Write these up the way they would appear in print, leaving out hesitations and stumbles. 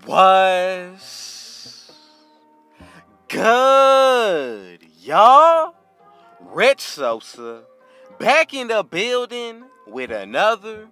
What's good, y'all? Rich Sosa back in the building with another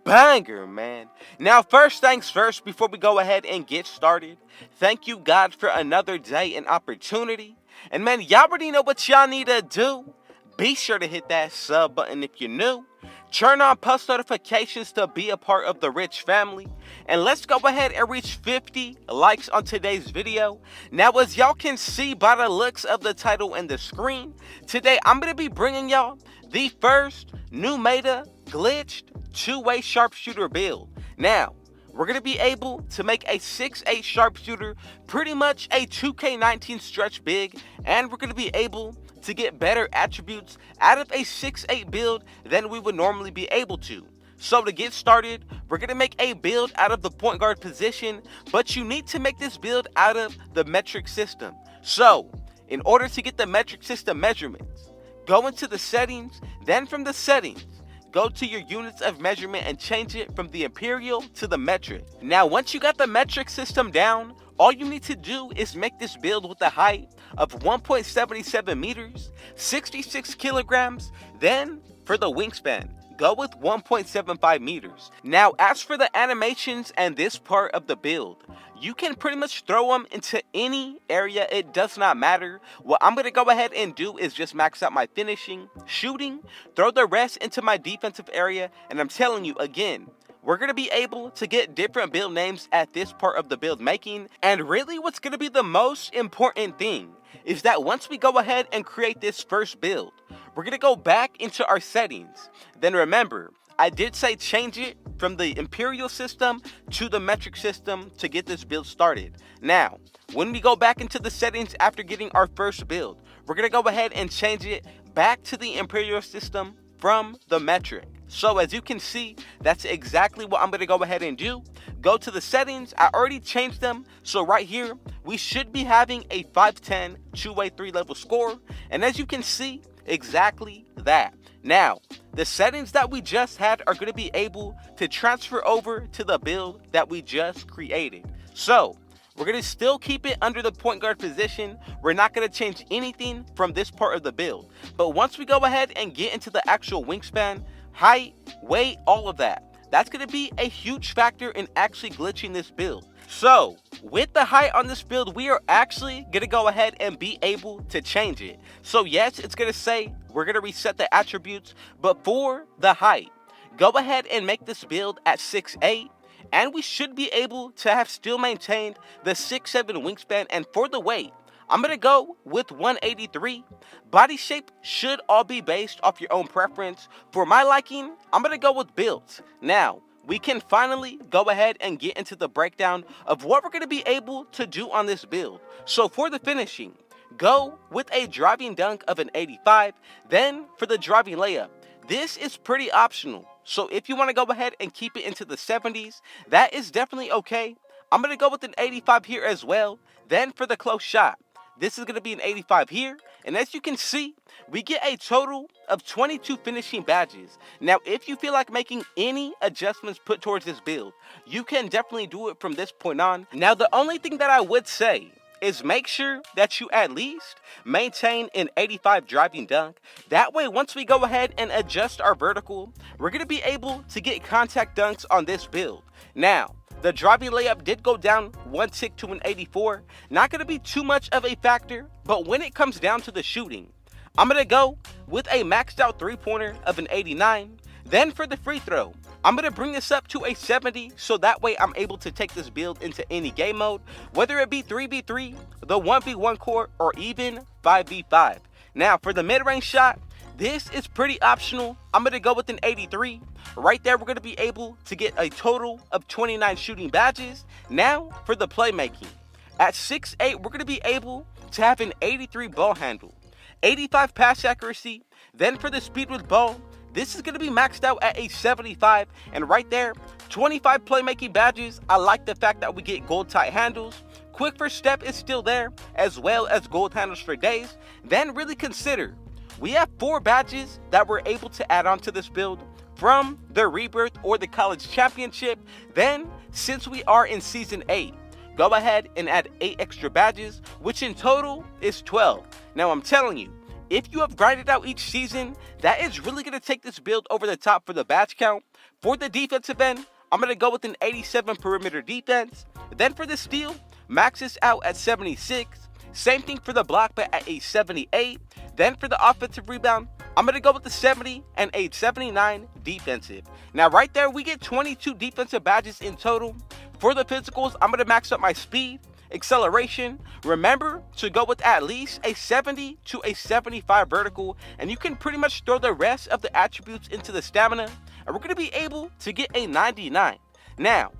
banger, man. Now, first things first, before we go ahead and get started, thank you, God, for another day and opportunity. And man, y'all already know what y'all need to do. Be sure to hit that sub button if you're new. Turn on post notifications to be a part of the Rich family. And let's go ahead and reach 50 likes on today's video. Now, as y'all can see by the looks of the title and the screen, today I'm going to be bringing y'all the first new meta glitched two-way sharpshooter build. Now, we're going to be able to make a 6'8 sharpshooter pretty much a 2K19 stretch big, and we're going to be able to get better attributes out of a 6'8 build than we would normally be able to. So to get started, we're going to make a build out of the point guard position, but you need to make this build out of the metric system. So, in order to get the metric system measurements, go into the settings, then from the settings, go to your units of measurement and change it from the imperial to the metric. Now, once you got the metric system down, all you need to do is make this build with a height of 1.77 meters, 66 kilograms. Then, for the wingspan, go with 1.75 meters. Now, as for the animations and this part of the build, you can pretty much throw them into any area. It does not matter. What I'm going to go ahead and do is just max out my finishing, shooting, throw the rest into my defensive area, and I'm telling you again, we're going to be able to get different build names at this part of the build making. And really what's going to be the most important thing is that once we go ahead and create this first build, we're going to go back into our settings. Then remember, I did say change it from the imperial system to the metric system to get this build started. Now, when we go back into the settings after getting our first build, we're going to go ahead and change it back to the imperial system from the metric. So as you can see, that's exactly what I'm going to go ahead and do. Go to the settings. I already changed them. So right here, we should be having a 510 two-way 3-level score. And as you can see, exactly that. Now, the settings that we just had are going to be able to transfer over to the build that we just created. So, we're going to still keep it under the point guard position. We're not going to change anything from this part of the build. But once we go ahead and get into the actual wingspan, height, weight, all of that, that's going to be a huge factor in actually glitching this build. So, with the height on this build, we are actually going to go ahead and be able to change it. So yes, it's going to say we're going to reset the attributes, but for the height, go ahead and make this build at 6'8", and we should be able to have still maintained the 6'7 wingspan. And for the weight, I'm going to go with 183. Body shape should all be based off your own preference. For my liking, I'm going to go with builds. Now, we can finally go ahead and get into the breakdown of what we're going to be able to do on this build. So for the finishing, go with a driving dunk of an 85. Then for the driving layup, this is pretty optional. So if you want to go ahead and keep it into the 70s, that is definitely okay. I'm going to go with an 85 here as well. Then for the close shot, this is going to be an 85 here. And as you can see, we get a total of 22 finishing badges. Now, if you feel like making any adjustments put towards this build, you can definitely do it from this point on. Now, the only thing that I would say is make sure that you at least maintain an 85 driving dunk. That way, once we go ahead and adjust our vertical, we're going to be able to get contact dunks on this build. Now, the driving layup did go down one tick to an 84. Not going to be too much of a factor, but when it comes down to the shooting, I'm going to go with a maxed out three-pointer of an 89. Then for the free throw, I'm going to bring this up to a 70, so that way I'm able to take this build into any game mode, whether it be 3v3, the 1v1 court, or even 5v5. Now for the mid-range shot, this is pretty optional. I'm going to go with an 83. Right there, we're going to be able to get a total of 29 shooting badges. Now, for the playmaking. At 6'8", we're going to be able to have an 83 ball handle, 85 pass accuracy. Then for the speed with ball, this is going to be maxed out at a 75. And right there, 25 playmaking badges. I like the fact that we get gold tight handles. Quick first step is still there, as well as gold handles for days. Then really consider, we have 4 badges that we're able to add on to this build from the Rebirth or the College Championship. Then since we are in Season 8, go ahead and add 8 extra badges, which in total is 12. Now I'm telling you, if you have grinded out each season, that is really going to take this build over the top for the badge count. For the defensive end, I'm going to go with an 87 perimeter defense. Then for the steal, max this out at 76. Same thing for the block, but at a 78. Then for the offensive rebound, I'm going to go with the 70 and a 79 defensive. Now right there, we get 22 defensive badges in total. For the physicals, I'm going to max up my speed, acceleration. Remember to go with at least a 70 to a 75 vertical, and you can pretty much throw the rest of the attributes into the stamina, and we're going to be able to get a 99. Now,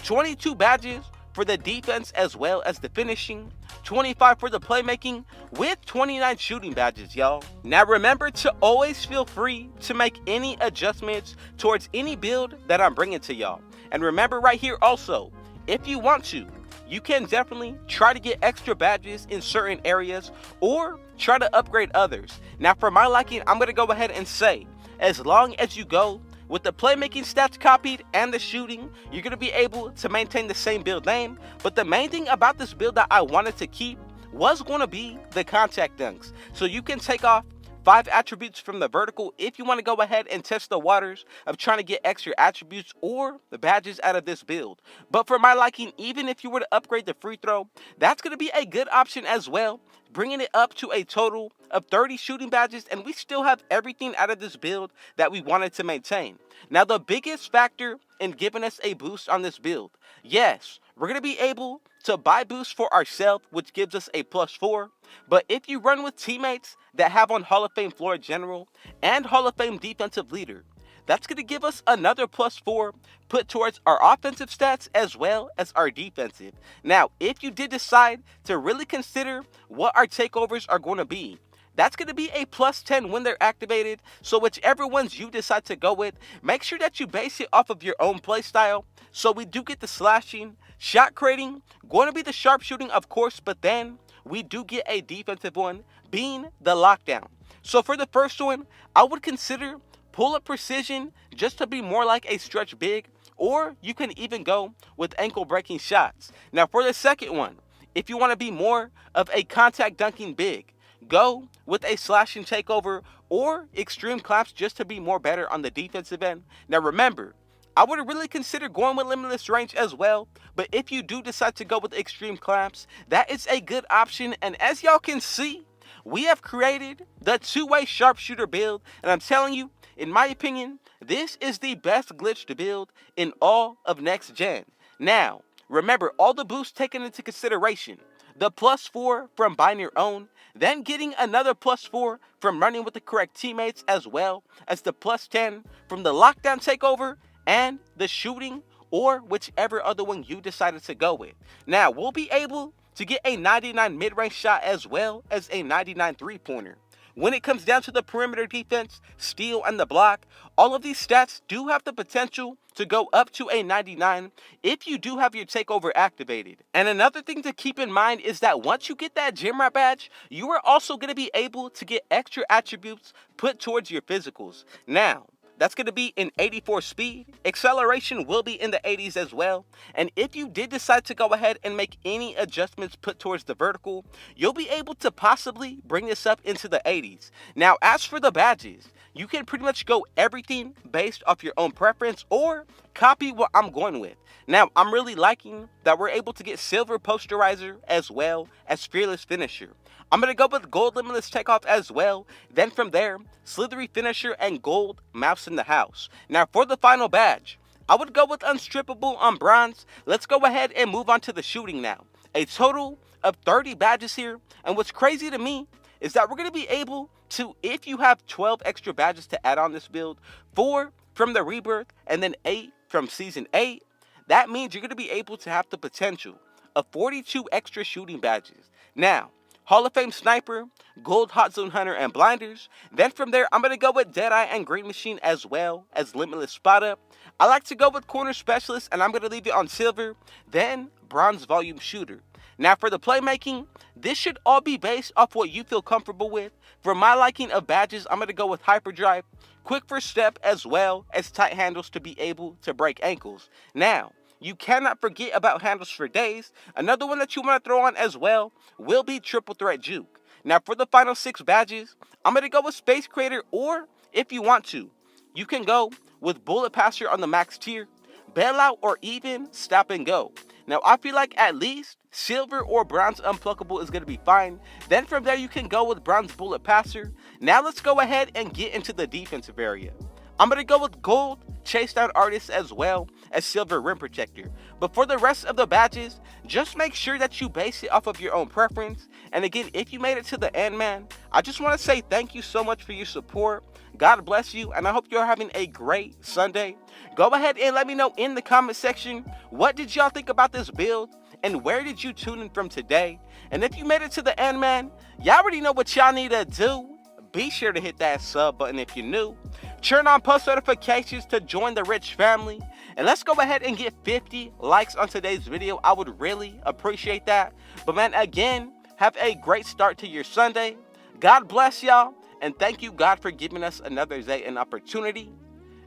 22 badges for the defense as well as the finishing, 25 for the playmaking, with 29 shooting badges, y'all. Now remember to always feel free to make any adjustments towards any build that I'm bringing to y'all. And remember right here also, if you want to, you can definitely try to get extra badges in certain areas or try to upgrade others. Now for my liking, I'm going to go ahead and say, as long as you go with the playmaking stats copied and the shooting, you're going to be able to maintain the same build name. But the main thing about this build that I wanted to keep was going to be the contact dunks. So you can take off 5 attributes from the vertical if you want to go ahead and test the waters of trying to get extra attributes or the badges out of this build. But for my liking, even if you were to upgrade the free throw, that's going to be a good option as well, bringing it up to a total of 30 shooting badges, and we still have everything out of this build that we wanted to maintain. Now the biggest factor in giving us a boost on this build, yes, we're going to be able to buy boosts for ourselves, which gives us a +4. But if you run with teammates that have on Hall of Fame floor general and Hall of Fame defensive leader, that's going to give us another +4 put towards our offensive stats as well as our defensive. Now, if you did decide to really consider what our takeovers are going to be, that's going to be a +10 when they're activated. So whichever ones you decide to go with, make sure that you base it off of your own playstyle. So we do get the slashing, shot creating, going to be the sharpshooting of course, but then we do get a defensive one being the lockdown. So for the first one, I would consider pull-up precision just to be more like a stretch big, or you can even go with ankle breaking shots. Now for the second one, if you want to be more of a contact dunking big, go with a slashing takeover or extreme claps just to be more better on the defensive end. Now remember, I would really consider going with limitless range as well, but if you do decide to go with extreme claps, that is a good option. And as y'all can see, we have created the two-way sharpshooter build, and I'm telling you, in my opinion, this is the best glitch to build in all of next gen. Now, remember all the boosts taken into consideration, the +4 from buying your own, then getting another +4 from running with the correct teammates, as well as the +10 from the lockdown takeover and the shooting, or whichever other one you decided to go with. Now, we'll be able to get a 99 mid-range shot as well as a 99 three-pointer. When it comes down to the perimeter defense, steal, and the block, all of these stats do have the potential to go up to a 99 if you do have your takeover activated. And another thing to keep in mind is that once you get that gym rat badge, you are also going to be able to get extra attributes put towards your physicals. Now, that's going to be in 84 speed. Acceleration will be in the 80s as well. And if you did decide to go ahead and make any adjustments put towards the vertical, you'll be able to possibly bring this up into the 80s. Now, as for the badges, you can pretty much go everything based off your own preference or copy what I'm going with. Now, I'm really liking that we're able to get silver posterizer as well as fearless finisher. I'm going to go with gold limitless takeoff as well. Then from there, slithery finisher and gold mouse in the house. Now for the final badge, I would go with unstrippable on bronze. Let's go ahead and move on to the shooting now. A total of 30 badges here. And what's crazy to me is that we're going to be able to, if you have 12 extra badges to add on this build, 4 from the rebirth and then 8 from season 8, that means you're going to be able to have the potential of 42 extra shooting badges. Now, Hall of Fame Sniper, Gold Hot Zone Hunter, and Blinders. Then from there, I'm going to go with Deadeye and Green Machine as well as Limitless Spot Up. I like to go with Corner Specialist, and I'm going to leave it on Silver. Then Bronze Volume Shooter. Now for the playmaking, this should all be based off what you feel comfortable with. For my liking of badges, I'm going to go with Hyperdrive, Quick First Step, as well as tight handles to be able to break ankles. Now, you cannot forget about handles for days. Another one that you want to throw on as well will be triple threat juke. Now for the final 6 badges, I'm going to go with Space Creator, or if you want to, you can go with Bullet Passer on the max tier, Bailout, or even Stop and Go. Now I feel like at least Silver or Bronze Unpluckable is going to be fine. Then from there you can go with Bronze Bullet Passer. Now let's go ahead and get into the defensive area. I'm going to go with Gold Chase Down Artist as well as Silver Rim Protector. But for the rest of the badges, just make sure that you base it off of your own preference. And again, if you made it to the end, man, I just want to say thank you so much for your support. God bless you, and I hope you're having a great Sunday. Go ahead and let me know in the comment section, what did y'all think about this build? And where did you tune in from today? And if you made it to the end, man, y'all already know what y'all need to do. Be sure to hit that sub button if you're new. Turn on post notifications to join the rich family. And let's go ahead and get 50 likes on today's video. I would really appreciate that. But man, again, have a great start to your Sunday. God bless y'all. And thank you, God, for giving us another day and opportunity.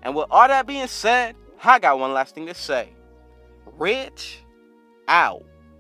And with all that being said, I got one last thing to say. Rich out.